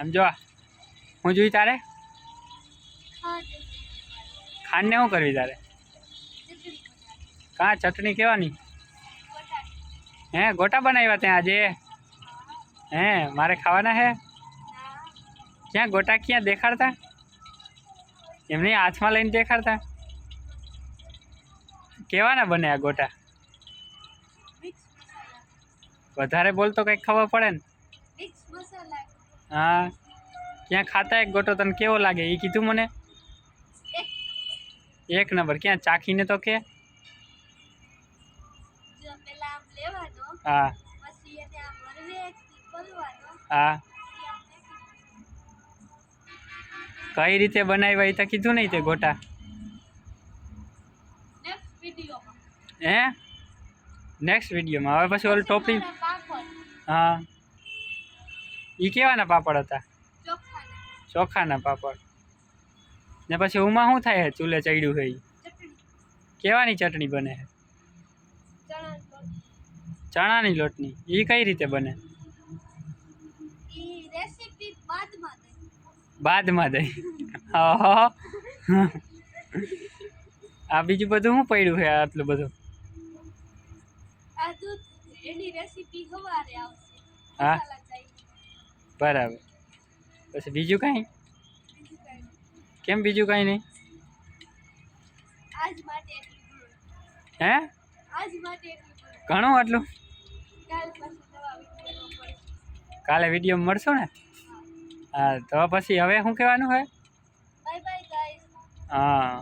આમ જો હું જોઈ તારે ખાંડને શું કરવી તારે? કાં ચટણી કેવાની? હે ગોટા બનાવ્યા ત્યાં આજે? હે મારે ખાવાના હે? ક્યાં ગોટા ક્યાં દેખાડતા? એમને હાથમાં લઈને દેખાડતા. કેવાના બને આ ગોટા? વધારે બોલતો કંઈક ખબર પડે ને. હા ક્યાં ખાતા એક ગોટો તને કેવો લાગે એ કીધું મને. એક નંબર. ક્યાં ચાખીને તો કે. હા હા કઈ રીતે બનાવ્યા એ તો કીધું નહીં તે ગોટા. હે નેક્સ્ટ વિડીયોમાં. હવે પછી ઓલું ટોપી. હા એ કેવાના પાપડ હતા? ચોખાના પાપડ. ને પછી ઉમાં શું થાય છે ચૂલે ચડ્યું છે? કેવાની ચટણી બને છે? ચણાની લોટની. એ કઈ રીતે બને? બાદમાં દઈ. આ બીજું બધું શું પડ્યું છે આટલું બધું? હા બરાબર. પછી બીજું કાંઈ? કેમ બીજું કાંઈ નહીં? હે ઘણું આટલું? કાલે વિડીયો મળશો ને? હા તો પછી હવે શું કહેવાનું હોય? હા